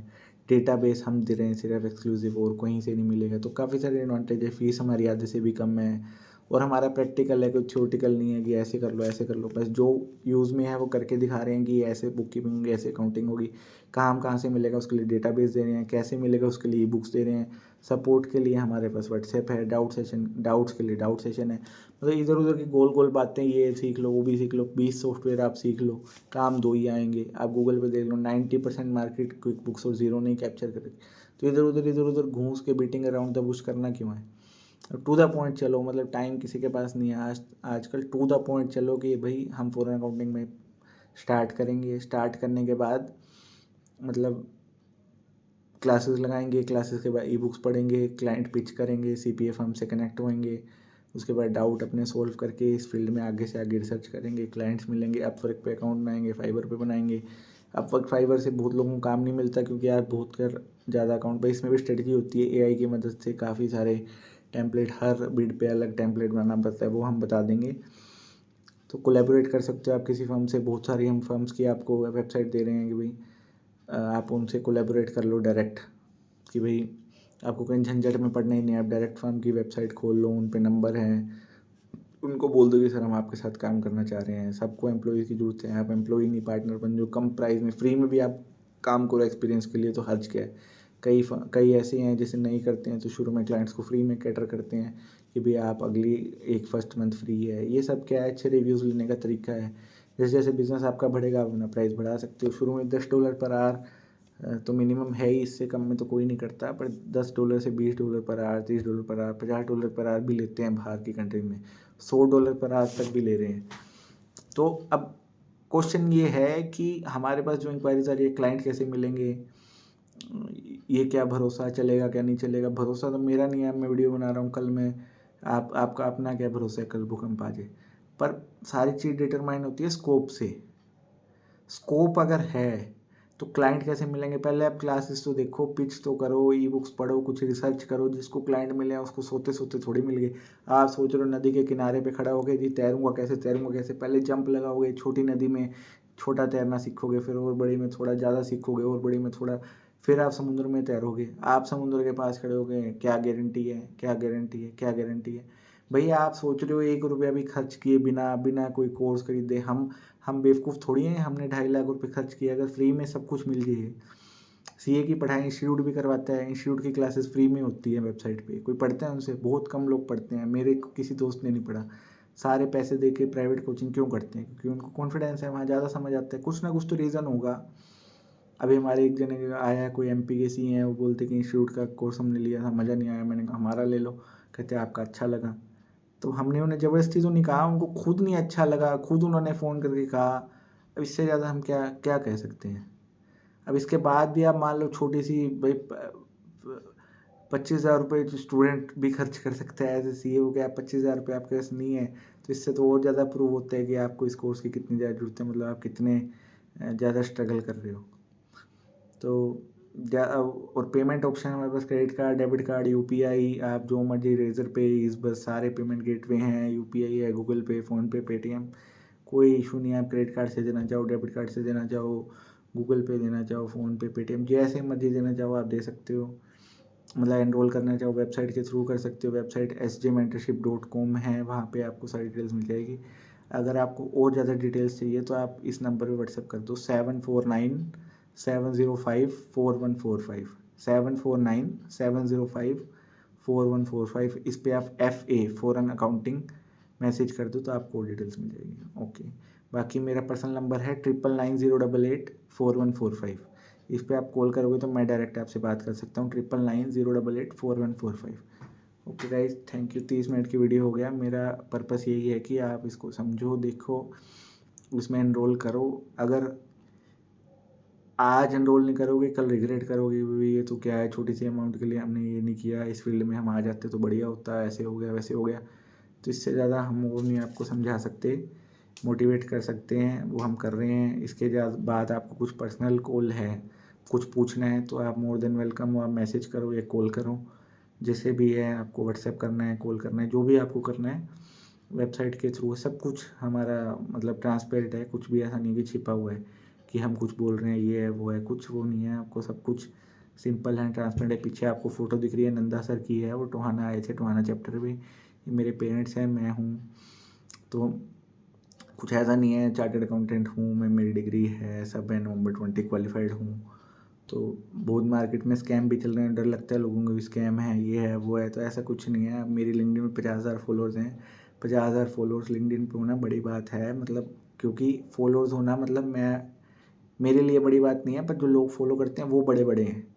डेटाबेस हम दे रहे हैं सिर्फ एक्सक्लूसिव, और कहीं से नहीं मिलेगा, तो काफ़ी सारे एडवांटेज है। फीस हमारी आधे से भी कम है, और हमारा प्रैक्टिकल है, कोई थ्योरेटिकल नहीं है कि ऐसे कर लो ऐसे कर लो। बस जो यूज़ में है वो करके दिखा रहे हैं कि ऐसे बुक कीपिंग होगी, ऐसे अकाउंटिंग होगी। काम कहाँ से मिलेगा उसके लिए डेटाबेस दे रहे हैं, कैसे मिलेगा उसके लिए ई बुक्स दे रहे हैं। सपोर्ट के लिए हमारे पास व्हाट्सएप है, डाउट्स के लिए डाउट सेशन है। मतलब इधर उधर की गोल गोल बातें, ये सीख लो वो भी सीख लो, 20 सॉफ्टवेयर आप सीख लो, काम 2 ही आएंगे। आप गूगल पे देख लो, 90% मार्केट क्विक बुक्स और ज़ीरो नहीं कैप्चर करेगी। तो इधर उधर घूस के बीटिंग अराउंड द बुश करना क्यों है। टू द पॉइंट चलो, मतलब टाइम किसी के पास नहीं है आजकल। टू द पॉइंट चलो कि भाई हम फॉरेन अकाउंटिंग में स्टार्ट करेंगे, स्टार्ट करने के बाद मतलब क्लासेस लगाएंगे, क्लासेस के बाद ई बुक्स पढ़ेंगे, क्लाइंट पिच करेंगे, CPA फर्म से कनेक्ट होएंगे। उसके बाद डाउट अपने सोल्व करके इस फील्ड में आगे से आगे रिसर्च करेंगे, क्लाइंट्स मिलेंगे, अपवर्क पे अकाउंट बनाएंगे, फाइवर पे बनाएंगे। अपवर्क फाइवर से बहुत लोगों को काम नहीं मिलता, क्योंकि यार बहुत कर ज़्यादा अकाउंट पे, इसमें भी स्ट्रेटजी होती है। AI की मदद से काफ़ी सारे टेम्पलेट, हर बिड पे अलग टेम्पलेट बनाना पड़ता है, वो हम बता देंगे। तो कोलैबोरेट कर सकते हो आप किसी फर्म से, बहुत सारी हम फर्म्स की आपको वेबसाइट दे रहे हैं कि भाई आप उनसे कोलैबोरेट कर लो डायरेक्ट, कि भाई आपको कहीं झंझट में पड़ना ही नहीं है। आप डायरेक्ट फर्म की वेबसाइट खोल लो, उन पे नंबर हैं, उनको बोल दो कि सर हम आपके साथ काम करना चाह रहे हैं। सबको एम्प्लॉय की ज़रूरत है, आप एम्प्लॉय नहीं पार्टनर बन जो, कम प्राइस में फ्री में भी आप काम करो एक्सपीरियंस के लिए, तो हर्ज क्या है। कई ऐसे हैं जैसे नहीं करते हैं, तो शुरू में क्लाइंट्स को फ्री में कैटर करते हैं कि भाई आप अगली एक फर्स्ट मंथ फ्री है। ये सब क्या है, अच्छे रिव्यूज़ लेने का तरीका है। जैसे जैसे बिजनेस आपका बढ़ेगा, आप अपना प्राइस बढ़ा सकते हो। शुरू में $10 पर आवर तो मिनिमम है ही, इससे कम में तो कोई नहीं करता। पर $10 से $20 per hour, $30 per hour, $50 per hour भी लेते हैं बाहर की कंट्री में, $100 पर आवर तक भी ले रहे हैं। तो अब क्वेश्चन ये है कि हमारे पास जो इंक्वायरीज आ रही है, क्लाइंट कैसे मिलेंगे, ये क्या भरोसा, चलेगा क्या नहीं चलेगा। भरोसा तो मेरा नहीं है, मैं वीडियो बना रहा हूँ, कल मैं आपका अपना क्या भरोसा है कल भूकंप आ जाए। पर सारी चीज़ डिटरमाइन होती है स्कोप से। स्कोप अगर है तो क्लाइंट कैसे मिलेंगे, पहले आप क्लासेस तो देखो, पिच तो करो, ई बुक्स पढ़ो, कुछ रिसर्च करो। जिसको क्लाइंट मिले हैं उसको सोते सोते थोड़ी मिल गए। आप सोच रहे हो नदी के किनारे पे खड़ा हो गए जी, तैरूंगा कैसे तैरूंगा कैसे, पहले जंप लगाओगे छोटी नदी में, छोटा तैरना सीखोगे, फिर और बड़ी में थोड़ा ज़्यादा सीखोगे, और बड़ी में थोड़ा, फिर आप समुद्र में तैरोगे। आप समुद्र के पास खड़े हो गए, क्या गारंटी है, क्या गारंटी है, क्या गारंटी है। भैया आप सोच रहे हो 1 रुपया भी खर्च किए बिना बिना कोई कोर्स खरीदे, हम बेवकूफ़ थोड़ी हैं, हमने 2.5 लाख रुपए खर्च किए। अगर फ्री में सब कुछ मिल जाए, CA की पढ़ाई इंस्टीट्यूट भी करवाता है, इंस्टीट्यूट की क्लासेस फ्री में होती है वेबसाइट पे। कोई पढ़ता है उनसे, बहुत कम लोग पढ़ते हैं। मेरे किसी दोस्त ने नहीं पढ़ा। सारे पैसे दे के प्राइवेट कोचिंग क्यों करते हैं, क्योंकि उनको कॉन्फिडेंस है, वहाँ ज़्यादा समझ आता है। कुछ ना कुछ तो रीज़न होगा। अभी हमारे एक जने का आया, कोई MP के CA हैं, वो बोलते कि इंस्टीट्यूट का कोर्स हमने लिया था, मज़ा नहीं आया। मैंने कहा हमारा ले लो, कहते आपका अच्छा लगा। तो हमने उन्हें ज़बरदस्ती तो नहीं कहा, उनको खुद नहीं अच्छा लगा, खुद उन्होंने फ़ोन करके कहा। अब इससे ज़्यादा हम क्या क्या कह सकते हैं। अब इसके बाद भी आप मान लो छोटी सी भाई 25,000 रुपये स्टूडेंट भी खर्च कर सकता है एज ए CA हो गया। 25,000 रुपये आपके पास नहीं है, तो इससे तो और ज़्यादा प्रूव होता है कि आपको इस कोर्स की कितनी ज़्यादा ज़रूरत है, मतलब आप कितने ज़्यादा स्ट्रगल कर रहे हो। तो और पेमेंट ऑप्शन हमारे पास credit card, debit card, UPI, आप जो मर्जी रेजर पे, इस बस सारे पेमेंट गेटवे हैं। UPI है, गूगल पे, फ़ोनपे, पेटीएम, कोई इशू नहीं है। आप क्रेडिट कार्ड से देना चाहो, डेबिट कार्ड से देना चाहो, गूगल पे देना चाहो, फ़ोनपे, पेटीएम, जैसे मर्जी देना चाहो आप दे सकते हो। मतलब एनरोल करना चाहो वेबसाइट के थ्रू कर सकते हो। वेबसाइट sjmentorship.com है, वहाँ पे आपको सारी डिटेल्स मिल जाएगी। अगर आपको और ज़्यादा डिटेल्स चाहिए तो आप इस नंबर पे व्हाट्सएप कर दो 7497054145 7497054145। इस पर आप FA फॉरेन अकाउंटिंग मैसेज कर दो तो आपको डिटेल्स मिल जाएगी। ओके, बाकी मेरा पर्सनल नंबर है 9990884145। इस पर आप कॉल करोगे तो मैं डायरेक्ट आपसे बात कर सकता हूँ 9990884145। Okay guys, thank you. 30 minute की वीडियो हो गया। मेरा पर्पस यही है कि आप इसको समझो, देखो, इसमें एनरोल करो। अगर आज एनरोल नहीं करोगे कल रिग्रेट करोगे भी, ये तो क्या है, छोटी सी अमाउंट के लिए हमने ये नहीं किया, इस फील्ड में हम आ जाते तो बढ़िया होता, ऐसे हो गया वैसे हो गया। तो इससे ज़्यादा हम वो नहीं आपको समझा सकते, मोटिवेट कर सकते हैं, वो हम कर रहे हैं। इसके बाद आपको कुछ पर्सनल कॉल है, कुछ पूछना है तो आप मोर देन वेलकम हो, आप मैसेज करो या कॉल करो, जैसे भी है। आपको व्हाट्सएप करना है, कॉल करना है, जो भी आपको करना है वेबसाइट के थ्रू सब कुछ हमारा मतलब ट्रांसपेरेंट है। कुछ भी ऐसा नहीं कि छिपा हुआ है कि हम कुछ बोल रहे हैं ये है वो है, कुछ वो नहीं है। आपको सब कुछ सिंपल है, ट्रांसपेरेंट है। पीछे आपको फ़ोटो दिख रही है नंदा सर की है, वो टोहाना आए थे, टोहाना चैप्टर में। ये मेरे पेरेंट्स हैं, मैं हूँ। तो कुछ ऐसा नहीं है, चार्टर्ड अकाउंटेंट हूँ मैं, मेरी डिग्री है सब है, नवंबर 20 क्वालिफाइड हूँ। तो बहुत मार्केट में स्कैम भी चल रहे हैं, डर लगता है लोगों को भी स्कैम है, ये है वो है। तो ऐसा कुछ नहीं है। मेरी लिंक्डइन में 50,000 फॉलोअर्स हैं। 50,000 फॉलोअर्स लिंक्डइन पे होना बड़ी बात है, मतलब क्योंकि फॉलोअर्स होना मतलब मेरे लिए बड़ी बात नहीं है, पर जो लोग फॉलो करते हैं वो बड़े बड़े हैं।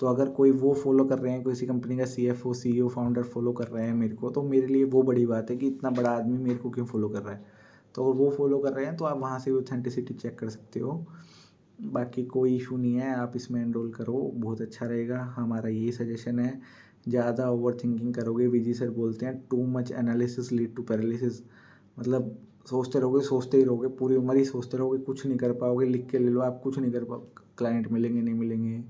तो अगर कोई वो फॉलो कर रहे हैं, किसी कंपनी का CFO CEO फाउंडर फॉलो कर रहे हैं मेरे को, तो मेरे लिए वो बड़ी बात है कि इतना बड़ा आदमी मेरे को क्यों फॉलो कर रहा है। तो अगर वो फॉलो कर रहे हैं तो आप वहाँ से ऑथेंटिसिटी चेक कर सकते हो। बाकी कोई इशू नहीं है, आप इसमें एनरोल करो, बहुत अच्छा रहेगा। हमारा यही सजेशन है। ज़्यादा ओवर थिंकिंग करोगे, विजी सर बोलते हैं too much analysis lead to paralysis. मतलब सोचते ही रहोगे, पूरी उम्र ही सोचते रहोगे, कुछ नहीं कर पाओगे। लिख के ले लो, आप कुछ नहीं कर पाओ, क्लाइंट मिलेंगे नहीं मिलेंगे,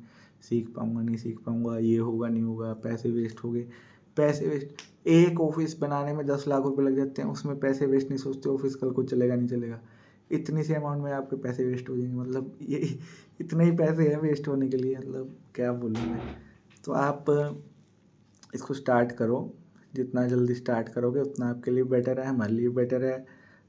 सीख पाऊंगा नहीं सीख पाऊंगा, ये होगा नहीं होगा, पैसे वेस्ट हो गए। पैसे वेस्ट, एक ऑफिस बनाने में 10 लाख रुपए लग जाते हैं, उसमें पैसे वेस्ट नहीं सोचते, ऑफिस कल को चलेगा नहीं चलेगा। इतनी सी अमाउंट में आपके पैसे वेस्ट हो जाएंगे, मतलब ये इतने ही पैसे हैं वेस्ट होने के लिए, मतलब क्या बोलूँ मैं। तो आप इसको स्टार्ट करो, जितना जल्दी स्टार्ट करोगे उतना आपके लिए बेटर है, हमारे लिए बेटर है,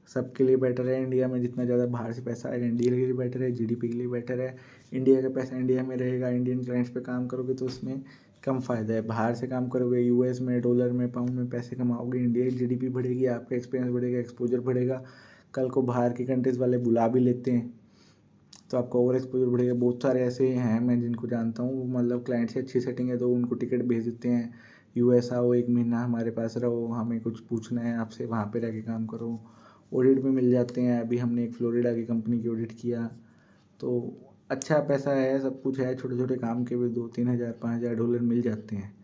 सबके लिए बेटर है। इंडिया में जितना ज़्यादा बाहर से पैसा आएगा इंडिया के लिए बेटर है, GDP के लिए बेटर है। इंडिया का पैसा इंडिया में रहेगा, इंडियन क्लाइंट्स पे काम करोगे तो उसमें कम फ़ायदा है। बाहर से काम करोगे US में, डॉलर में, पाउंड में पैसे कमाओगे, इंडिया की GDP बढ़ेगी, आपका एक्सपीरियंस बढ़ेगा, एक्सपोजर बढ़ेगा। कल को बाहर की कंट्रीज़ वाले बुला भी लेते हैं तो आपका ओवर एक्सपोजर बढ़ेगा। बहुत सारे ऐसे हैं मैं जिनको जानता हूँ, मतलब क्लाइंट से अच्छी सेटिंग है तो उनको टिकट भेज देते हैं, US आओ, 1 महीना हमारे पास रहो, हमें कुछ पूछना है आपसे, वहाँ पे रह के काम करो। ऑडिट भी मिल जाते हैं। अभी हमने एक फ्लोरिडा की कंपनी की ऑडिट किया, तो अच्छा पैसा है, सब कुछ है। छोटे छोटे काम के भी 2-3 हज़ार $5,000 मिल जाते हैं,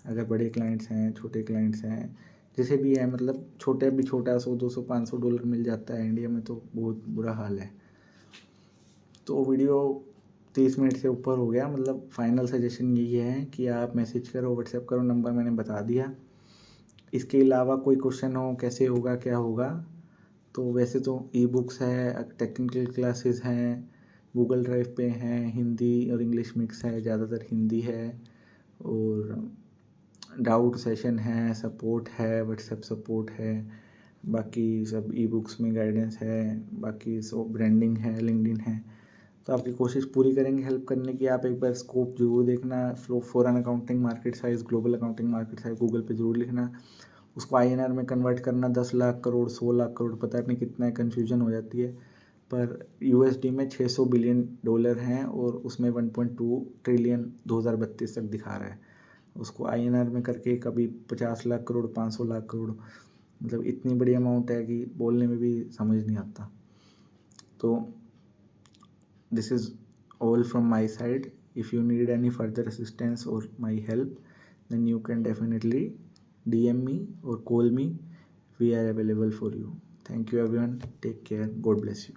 अगर बड़े क्लाइंट्स हैं, छोटे क्लाइंट्स हैं, जैसे भी है। मतलब छोटे भी छोटा 100, 200, $500 मिल जाता है। इंडिया में तो बहुत बुरा हाल है। तो वीडियो 30 मिनट से ऊपर हो गया, मतलब फाइनल सजेशन यही है कि आप मैसेज करो, व्हाट्सएप करो, नंबर मैंने बता दिया। इसके अलावा कोई क्वेश्चन हो, कैसे होगा क्या होगा, तो वैसे तो ई-बुक्स है, टेक्निकल क्लासेस हैं, गूगल ड्राइव पे हैं, हिंदी और इंग्लिश मिक्स है, ज़्यादातर हिंदी है। और डाउट सेशन है, सपोर्ट है, व्हाट्सएप सपोर्ट है। बाकी सब ई-बुक्स में गाइडेंस है, बाकी सब ब्रांडिंग है, लिंक्डइन है। तो आपकी कोशिश पूरी करेंगे हेल्प करने की। आप एक बार स्कोप जरूर देखना, foreign accounting market size, global accounting market size Google पे जरूर लिखना। उसको INR में कन्वर्ट करना, 10 लाख करोड़, 100 लाख करोड़, पता नहीं कितना है, कन्फ्यूजन हो जाती है। पर USD में $600 बिलियन हैं और उसमें 1.2 ट्रिलियन 2032 तक दिखा रहा है। उसको INR में करके कभी 50 लाख करोड़, 500 लाख करोड़, मतलब इतनी बड़ी अमाउंट है कि बोलने में भी समझ नहीं आता। तो this is all from my side. If you need any further assistance or my help, then you can definitely DM me or call me. We are available for you. Thank you everyone. Take care. God bless you.